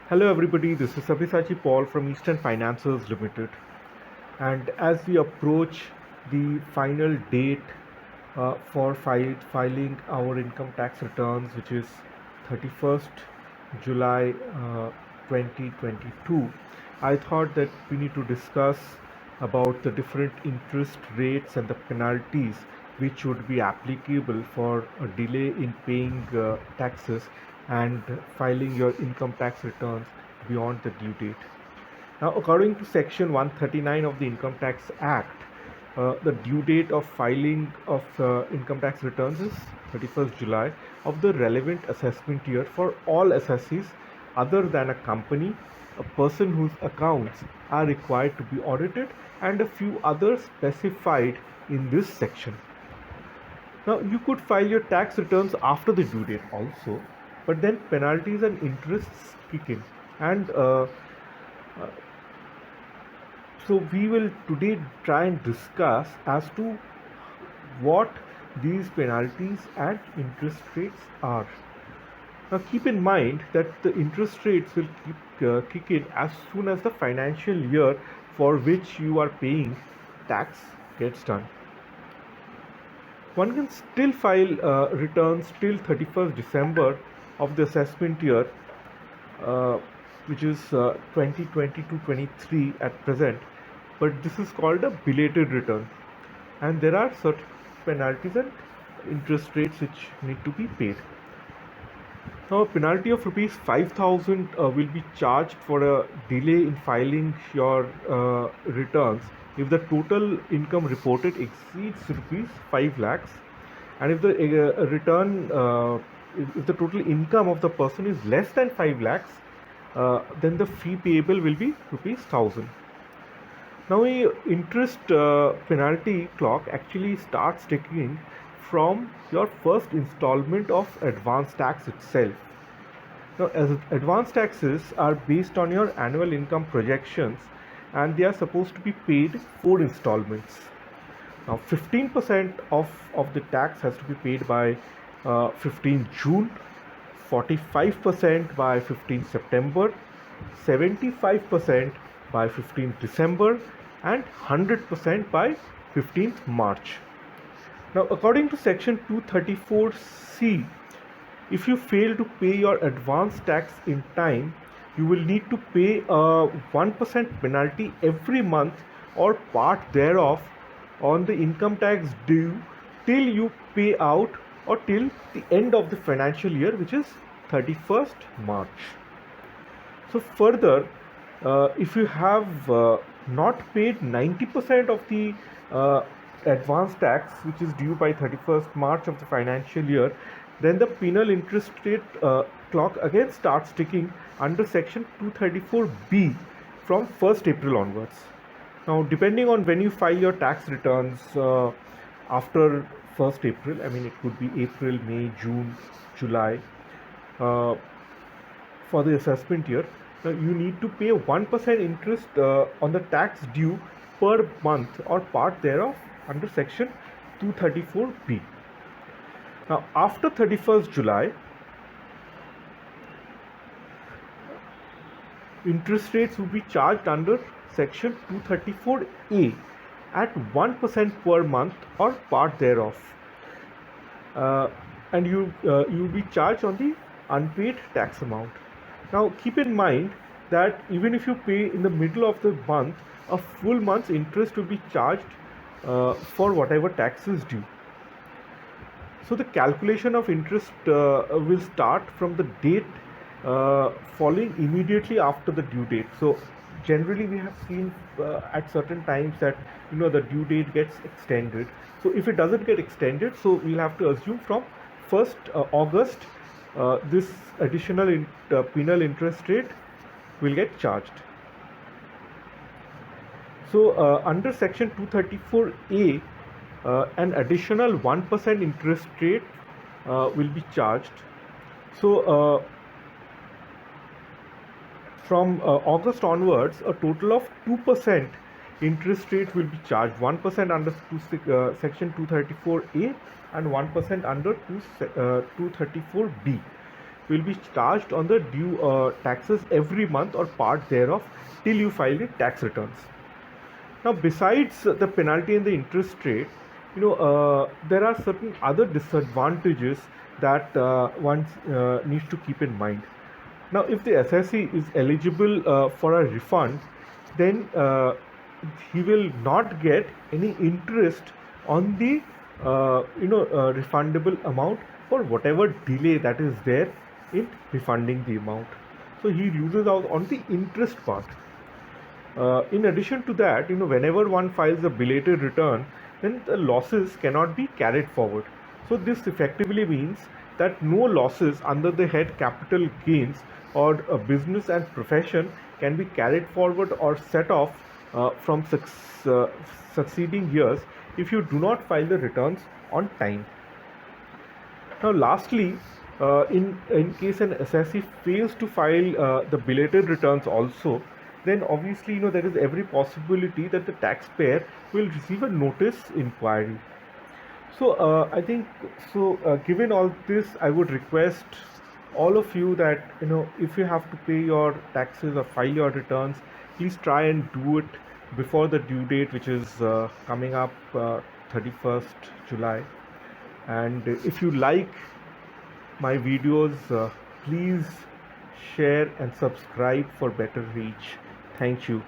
Hello everybody, this is Sabyasachi Paul from Eastern Financiers Limited. And as we approach the final date for filing our income tax returns, which is 31st July 2022, I thought that we need to discuss about the different interest rates and the penalties which would be applicable for a delay in paying taxes and filing your income tax returns beyond the due date. Now, according to Section 139 of the Income Tax Act, the due date of filing of income tax returns is 31st July of the relevant assessment year for all assessees other than a company, a person whose accounts are required to be audited, and a few others specified in this section. Now, you could file your tax returns after the due date also, but then penalties and interests kick in. And so we will today try and discuss as to what these penalties and interest rates are. Now keep in mind that the interest rates will kick in as soon as the financial year for which you are paying tax gets done. One can still file returns till 31st December of the assessment year, which is 2022-23 at present, but this is called a belated return, and there are certain penalties and interest rates which need to be paid. Now, a penalty of rupees 5,000 will be charged for a delay in filing your returns if the total income reported exceeds rupees 5 lakhs, and if the return if the total income of the person is less than 5 lakhs, then the fee payable will be rupees 1,000. Now, a interest penalty clock actually starts ticking from your first installment of advance tax itself. Now, as advance taxes are based on your annual income projections, and they are supposed to be paid 4 installments. Now, 15% of the tax has to be paid by 15 June, 45% by 15 September, 75% by 15th December, and 100% by 15th March. Now, according to Section 234C, if you fail to pay your advance tax in time, you will need to pay a 1% penalty every month or part thereof on the income tax due till you pay out or till the end of the financial year, which is 31st March. So further, if you have not paid 90% of the advance tax which is due by 31st March of the financial year, then the penal interest rate clock again starts ticking under section 234B from 1st April onwards. Now, depending on when you file your tax returns after 1st April, I mean it could be April, May, June, July, for the assessment year, you need to pay 1% interest on the tax due per month or part thereof under section 234B. Now, after 31st July, interest rates will be charged under section 234A at 1% per month or part thereof, and you will be charged on the unpaid tax amount. Now, keep in mind that even if you pay in the middle of the month, a full month's interest will be charged for whatever tax is due. So the calculation of interest will start from the date falling immediately after the due date. So generally we have seen at certain times that the due date gets extended. So if it doesn't get extended, so we'll have to assume from 1st August this additional penal interest rate will get charged. So under section 234A, an additional 1% interest rate will be charged. So from August onwards, a total of 2% interest rate will be charged. 1% under section 234A and 1% under 234B. will be charged on the due taxes every month or part thereof till you file the tax returns. Now, besides the penalty and the interest rate, there are certain other disadvantages that one needs to keep in mind. Now, if the assessee is eligible for a refund, then he will not get any interest on the refundable amount for whatever delay that is there in refunding the amount. So he loses out on the interest part. In addition to that, whenever one files a belated return, then the losses cannot be carried forward. So this effectively means that no losses under the head capital gains or a business and profession can be carried forward or set off from succeeding years if you do not file the returns on time. Now, lastly, in case an assessee fails to file the belated returns also, then obviously there is every possibility that the taxpayer will receive a notice inquiry. So I think so. Given all this, I would request all of you that if you have to pay your taxes or file your returns, please try and do it before the due date, which is coming up 31st July. And if you like my videos, please share and subscribe for better reach. Thank you.